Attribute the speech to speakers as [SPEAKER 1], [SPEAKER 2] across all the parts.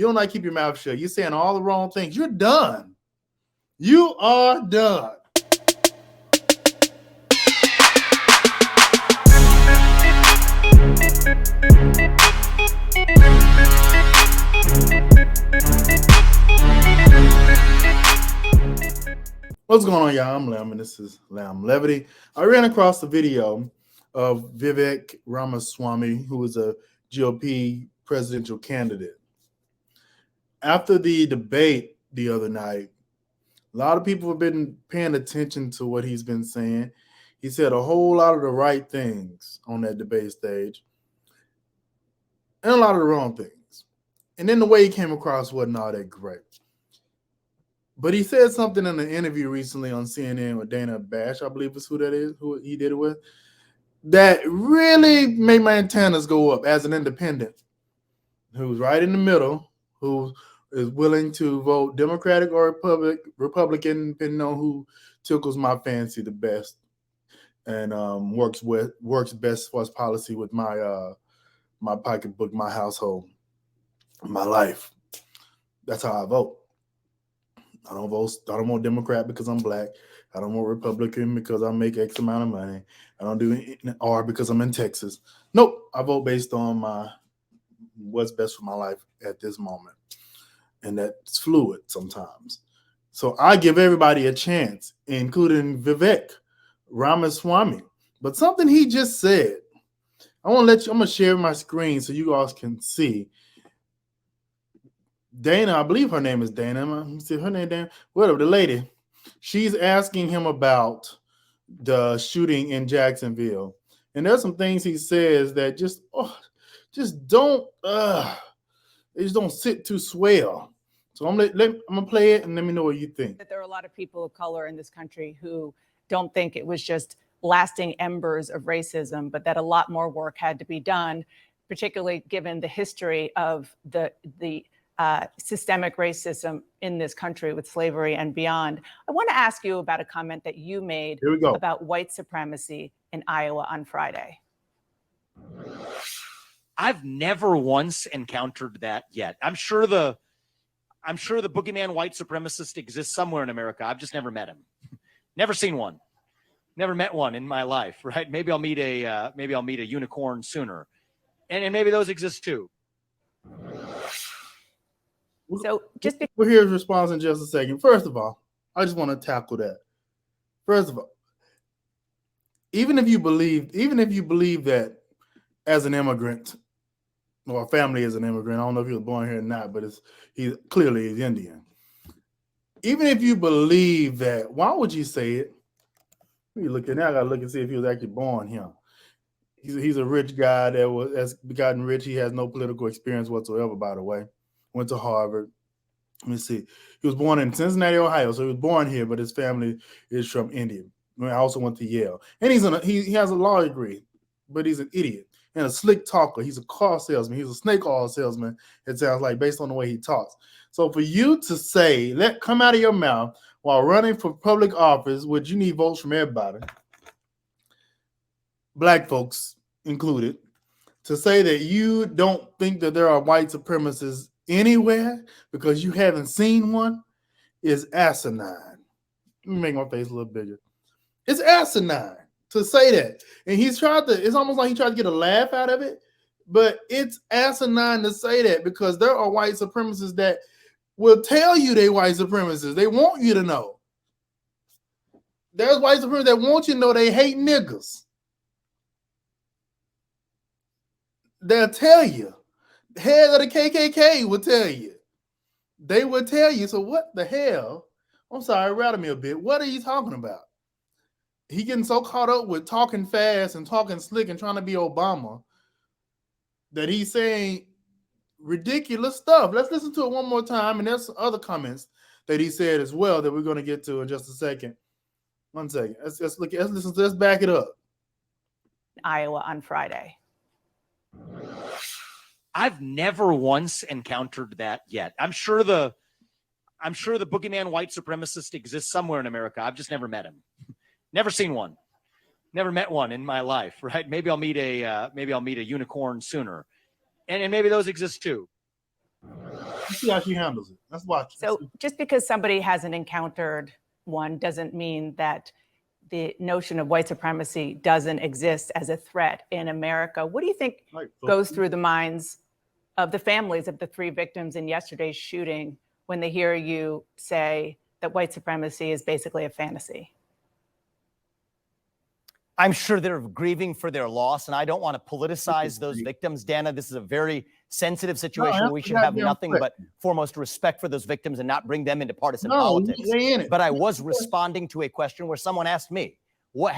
[SPEAKER 1] You don't like keep your mouth shut. You're saying all the wrong things. You're done. You are done. What's going on, y'all? I'm Lam, and this is Lam Levity. I ran across the video of Vivek Ramaswamy, who is a GOP presidential candidate. After the debate the other night, a lot of people have been paying attention to what he's been saying. He said a whole lot of the right things on that debate stage and a lot of the wrong things. And then the way he came across wasn't all that great. But he said something in an interview recently on CNN with Dana Bash, I believe is who that is, who he did it with, that really made my antennas go up as an independent who's right in the middle, who is willing to vote Democratic or Republican, depending on who tickles my fancy the best and works best for his policy with my my pocketbook, my household, my life. That's how I vote. I don't vote Democrat because I'm black. I don't vote Republican because I make X amount of money. I don't do R because I'm in Texas. Nope. I vote based on what's best for my life at this moment. And that's fluid sometimes. So I give everybody a chance, including Vivek Ramaswamy. But something he just said, I'm gonna share my screen so you guys can see. Dana, I believe her name is Dana. Let me see her name, Dana. Whatever, the lady. She's asking him about the shooting in Jacksonville. And there's some things he says that just don't sit too swell. So I'm gonna play it and let me know what you think.
[SPEAKER 2] That there are a lot of people of color in this country who don't think it was just lasting embers of racism, but that a lot more work had to be done, particularly given the history of the systemic racism in this country with slavery and beyond. I want to ask you about a comment that you made about white supremacy in Iowa on Friday.
[SPEAKER 3] I've never once encountered that yet. I'm sure the boogeyman white supremacist exists somewhere in America. I've just never met him. Never seen one. Never met one in my life, right? Maybe I'll meet a unicorn sooner. And maybe those exist too.
[SPEAKER 2] So
[SPEAKER 1] we'll hear his response in just a second. First of all, I just want to tackle that. First of all, even if you believe that as an immigrant, or a family as an immigrant, I don't know if he was born here or not, but he's clearly Indian. Even if you believe that, why would you say it? I gotta look and see if he was actually born here. He's a rich guy that has gotten rich. He has no political experience whatsoever, by the way. Went to Harvard. Let me see. He was born in Cincinnati, Ohio, so he was born here, but his family is from India. I also went to Yale, and he has a law degree, but he's an idiot and a slick talker. He's a car salesman. He's a snake oil salesman. It sounds like, based on the way he talks. So for you to say, come out of your mouth while running for public office, which you need votes from everybody, black folks included, to say that you don't think that there are white supremacists anywhere because you haven't seen one is asinine. Let me make my face a little bigger. It's asinine to say that. And it's almost like he tried to get a laugh out of it, but it's asinine to say that because there are white supremacists that will tell you they white supremacists. They want you to know. There's white supremacists that want you to know they hate niggas. They'll tell you. The head of the KKK will tell you. They will tell you. So what the hell? I'm sorry, rattle me a bit. What are you talking about? He getting so caught up with talking fast and talking slick and trying to be Obama that he's saying ridiculous stuff. Let's listen to it one more time. And there's some other comments that he said as well that we're going to get to in just a second. 1 second. Let's back it up.
[SPEAKER 2] Iowa on Friday.
[SPEAKER 3] I've never once encountered that yet. I'm sure the boogeyman white supremacist exists somewhere in America. I've just never met him. Never seen one. Never met one in my life, right? Maybe I'll meet a unicorn sooner. And maybe those exist too.
[SPEAKER 1] see how she handles it. Let's watch.
[SPEAKER 2] So just because somebody hasn't encountered one doesn't mean that the notion of white supremacy doesn't exist as a threat in America. What do you think goes through the minds of the families of the 3 victims in yesterday's shooting when they hear you say that white supremacy is basically a fantasy?
[SPEAKER 4] I'm sure they're grieving for their loss, and I don't want to politicize those victims. Dana, this is a very sensitive situation where we should have nothing but foremost respect for those victims and not bring them into partisan politics. But I was responding to a question where someone asked me, what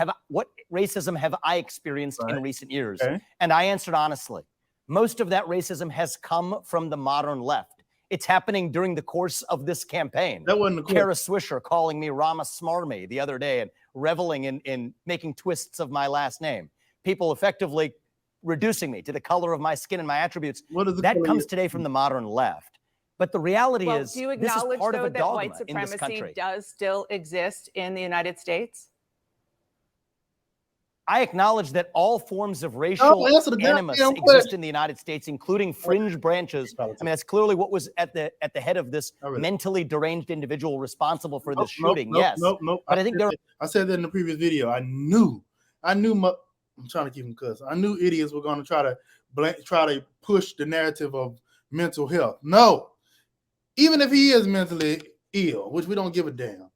[SPEAKER 4] racism have I experienced in recent years? And I answered honestly, most of that racism has come from the modern left. It's happening during the course of this campaign.
[SPEAKER 1] That wasn't the
[SPEAKER 4] Kara Swisher calling me Ramaswamy the other day and reveling in making twists of my last name. People effectively reducing me to the color of my skin and my attributes. That comes today from the modern left. But the reality is,
[SPEAKER 2] do you acknowledge,
[SPEAKER 4] this is part of a
[SPEAKER 2] that
[SPEAKER 4] dogma
[SPEAKER 2] white
[SPEAKER 4] in this country.
[SPEAKER 2] supremacy does still exist in the United States?
[SPEAKER 4] I acknowledge that all forms of racial animus exist in the United States, including fringe branches. I mean, that's clearly what was at the head of this mentally deranged individual responsible for this shooting. Yes.
[SPEAKER 1] But I think I said that in the previous video. I knew I'm trying to keep them cuss. I knew idiots were going to try to push the narrative of mental health. No, even if he is mentally ill, which we don't give a damn,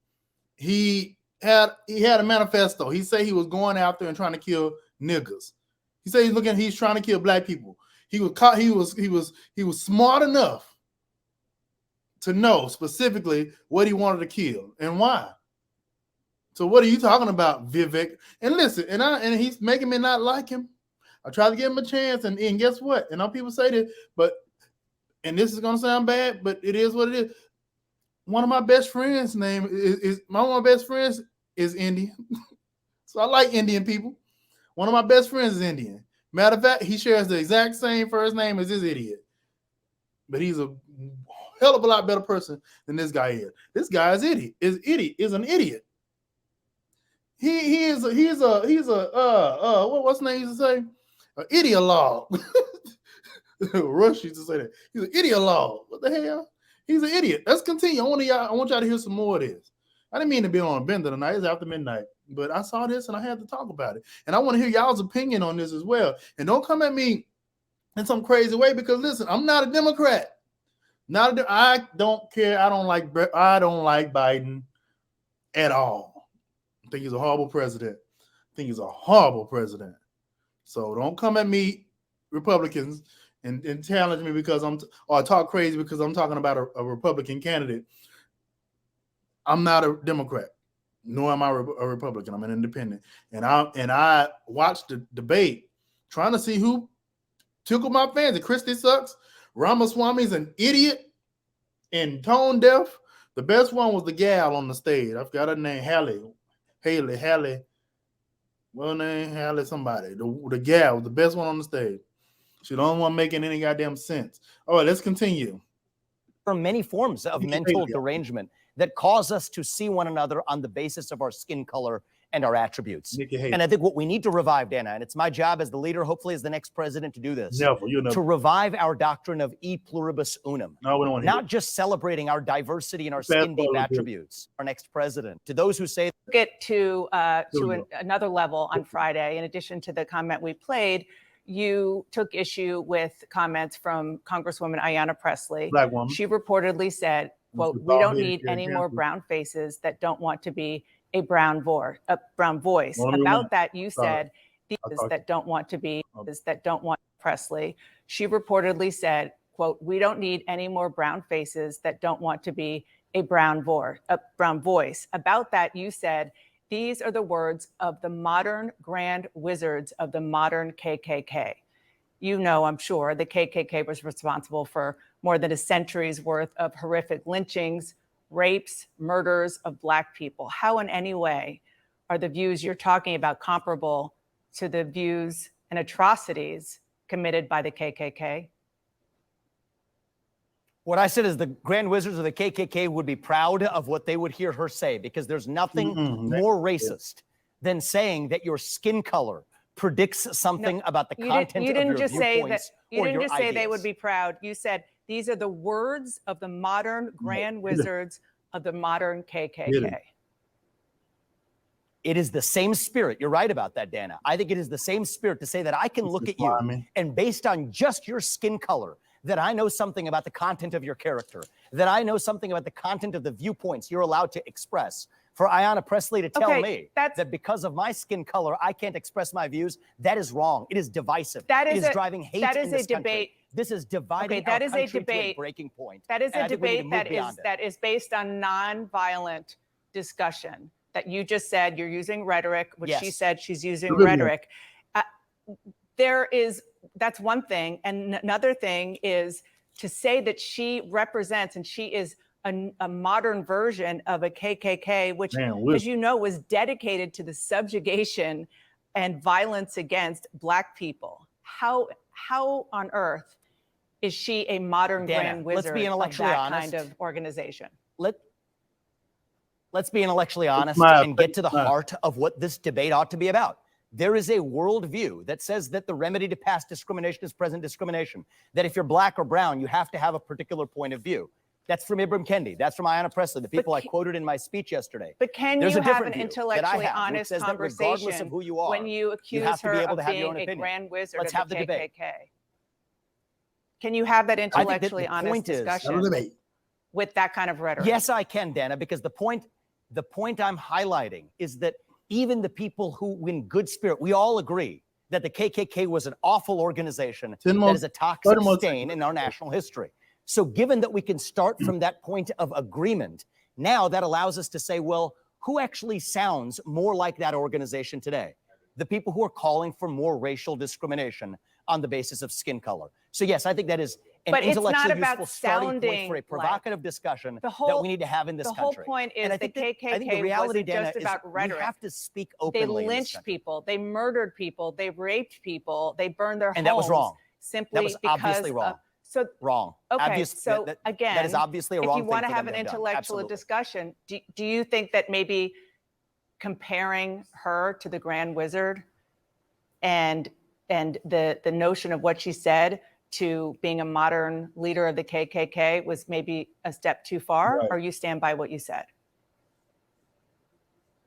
[SPEAKER 1] he had a manifesto. He said he was going after and trying to kill niggas. He said he's trying to kill black people. He was smart enough to know specifically what he wanted to kill and why. So what are you talking about, Vivek? And listen, and he's making me not like him. I try to give him a chance, and guess what? And all people say this, and this is gonna sound bad, but it is what it is. One of my best friends' name is one of my best friends is Indian. So I like Indian people. One of my best friends is Indian. Matter of fact, he shares the exact same first name as this idiot. But he's a hell of a lot better person than this guy is. This guy is an idiot. He's a what's the name used to say? An ideologue. Rush used to say that. He's an ideologue. What the hell? He's an idiot. Let's continue. I want y'all to hear some more of this. I didn't mean to be on a bender tonight. It's after midnight. But I saw this and I had to talk about it. And I want to hear y'all's opinion on this as well. And don't come at me in some crazy way because listen, I'm not a Democrat. I don't care. I don't like Biden at all. I think he's a horrible president. So don't come at me, Republicans, and challenge me because or talk crazy because I'm talking about a Republican candidate. I'm not a Democrat, nor am I a Republican. I'm an independent. And I watched the debate trying to see who tickled my fancy. Christie sucks. Ramaswamy's an idiot and tone deaf. The best one was the gal on the stage. I forgot her name, Hallie. Well, name Hallie somebody. The gal was the best one on the stage. She's the only one making any goddamn sense. All right, let's continue.
[SPEAKER 4] There are many forms of mental derangement that cause us to see one another on the basis of our skin color and our attributes. And I think what we need to revive, Dana, and it's my job as the leader, hopefully as the next president to do this, to revive our doctrine of e pluribus unum.
[SPEAKER 1] No, we don't want to
[SPEAKER 4] not just celebrating our diversity and our skin deep attributes. Our next president. To those who say
[SPEAKER 2] get to another level on Friday, in addition to the comment we played, you took issue with comments from Congresswoman Ayanna Pressley.
[SPEAKER 1] Black woman.
[SPEAKER 2] She reportedly said, quote, "We don't need any more brown faces that don't want to be a brown voice." About that, you said, "These that don't want to be, that don't want Pressley." She reportedly said, quote, "We don't need any more brown faces that don't want to be a brown voice." About that, you said, "These are the words of the modern grand wizards of the modern KKK." You know, I'm sure the KKK was responsible for more than a century's worth of horrific lynchings, rapes, murders of Black people. How in any way are the views you're talking about comparable to the views and atrocities committed by the KKK?
[SPEAKER 4] What I said is the Grand Wizards of the KKK would be proud of what they would hear her say, because there's nothing more racist than saying that your skin color predicts something about the content of your viewpoints.
[SPEAKER 2] You didn't just say they would be proud. You said These are the words of the modern grand wizards of the modern KKK.
[SPEAKER 4] It is the same spirit. You're right about that, Dana. I think it is the same spirit to say that I can look at you and based on just your skin color, that I know something about the content of your character, that I know something about the content of the viewpoints you're allowed to express. For Ayanna Pressley to tell me that because of my skin color, I can't express my views, that is wrong. It is divisive. It is driving hate in this country. This is dividing our country to a breaking point.
[SPEAKER 2] That is a debate that is based on nonviolent discussion. That you just said you're using rhetoric, which she said she's using rhetoric. That's one thing. And another thing is to say that she represents and she is a modern version of a KKK, which, as you know, was dedicated to the subjugation and violence against Black people. How on earth is she a modern grand wizard of that kind of organization?
[SPEAKER 4] Let's be intellectually honest and get to the heart of what this debate ought to be about. There is a worldview that says that the remedy to past discrimination is present discrimination, that if you're Black or brown, you have to have a particular point of view. That's from Ibram Kendi. That's from Ayanna Pressley, the people I quoted in my speech yesterday.
[SPEAKER 2] But can you have an intellectually honest conversation
[SPEAKER 4] of who you are,
[SPEAKER 2] when you accuse her of being a grand wizard of the KKK? Can you have that intellectually honest discussion with that kind of rhetoric?
[SPEAKER 4] Yes, I can, Dana, because the point I'm highlighting is that even the people who, in good spirit, we all agree that the KKK was an awful organization that is a toxic stain in our national history. So given that we can start from that point of agreement, now that allows us to say, well, who actually sounds more like that organization today? The people who are calling for more racial discrimination on the basis of skin color. So yes, I think that is an intellectually useful starting point for a provocative discussion that we need to have in this country.
[SPEAKER 2] The whole point is the KKK wasn't just about rhetoric.
[SPEAKER 4] We have to speak openly.
[SPEAKER 2] They lynched people, they murdered people, they raped people, they burned their homes.
[SPEAKER 4] And that was wrong.
[SPEAKER 2] Simply
[SPEAKER 4] that was obviously wrong.
[SPEAKER 2] Wrong.
[SPEAKER 4] Okay,
[SPEAKER 2] again,
[SPEAKER 4] that is obviously a wrong
[SPEAKER 2] thing. If you want to have an intellectual discussion, do you think that maybe comparing her to the Grand Wizard and the notion of what she said to being a modern leader of the KKK was maybe a step too far, or you stand by what you said?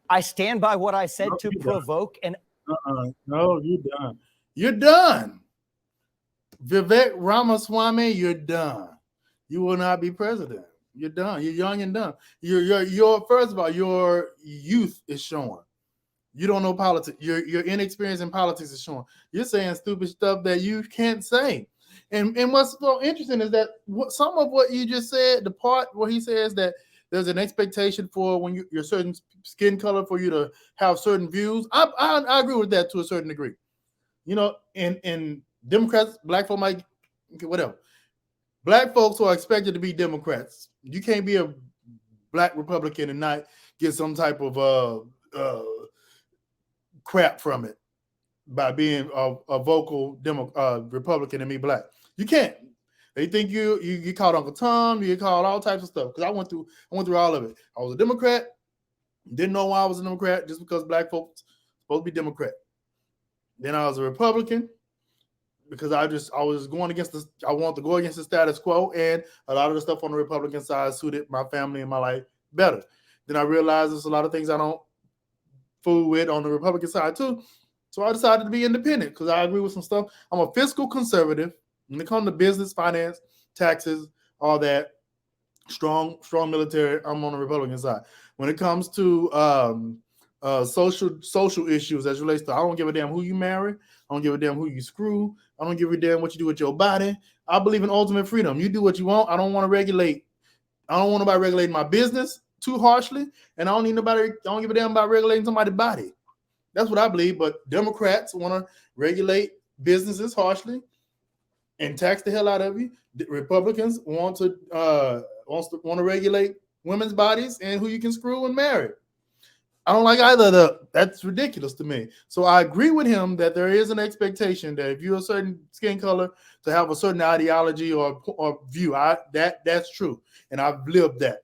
[SPEAKER 4] I stand by what I said to provoke and.
[SPEAKER 1] No, you're done. You're done. Vivek Ramaswamy, you're done. You will not be president. You're done. You're young and done. You're first of all, your youth is showing. You don't know politics. Your inexperience in politics is showing. You're saying stupid stuff that you can't say. And what's so interesting is that some of what you just said, the part where he says that there's an expectation for when you're certain skin color for you to have certain views. I agree with that to a certain degree. You know, and Democrats, Black folk might, whatever. Black folks are expected to be Democrats. You can't be a Black Republican and not get some type of crap from it by being a vocal Republican and be Black. You can't. They think you get called Uncle Tom, you get called all types of stuff. Because I went through all of it. I was a Democrat, didn't know why I was a Democrat just because Black folks supposed to be Democrat. Then I was a Republican because I was going against I wanted to go against the status quo, and a lot of the stuff on the Republican side suited my family and my life better. Then I realized there's a lot of things I don't fool with on the Republican side too. So I decided to be independent because I agree with some stuff. I'm a fiscal conservative. When it comes to business, finance, taxes, all that, strong military, I'm on the Republican side. When it comes to social issues as relates to, I don't give a damn who you marry. I don't give a damn who you screw. I don't give a damn what you do with your body. I believe in ultimate freedom. You do what you want. I don't want to regulate. I don't want nobody regulating my business too harshly, and I don't give a damn about regulating somebody's body. That's what I believe. But Democrats want to regulate businesses harshly and tax the hell out of you. The Republicans want to regulate women's bodies and who you can screw and marry. I don't like either of them. That's ridiculous to me. So I agree with him that there is an expectation that if you're a certain skin color to have a certain ideology or view. That's true, and I've lived that.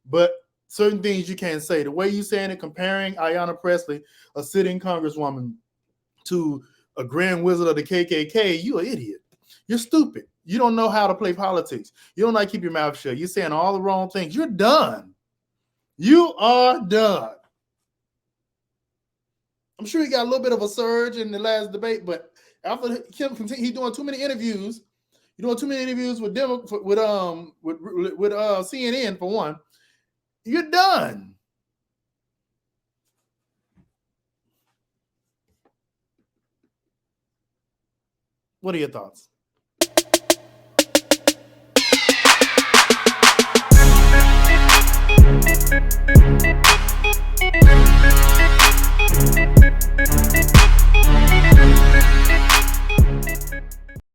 [SPEAKER 1] But certain things you can't say. The way you saying it, comparing Ayanna Pressley, a sitting congresswoman, to a grand wizard of the KKK, you're an idiot. You're stupid. You don't know how to play politics. You don't know how to keep your mouth shut. You're saying all the wrong things. You're done. You are done. I'm sure he got a little bit of a surge in the last debate, but after Kim continue, he's doing too many interviews. You're doing too many interviews with CNN for one. You're done. What are your thoughts?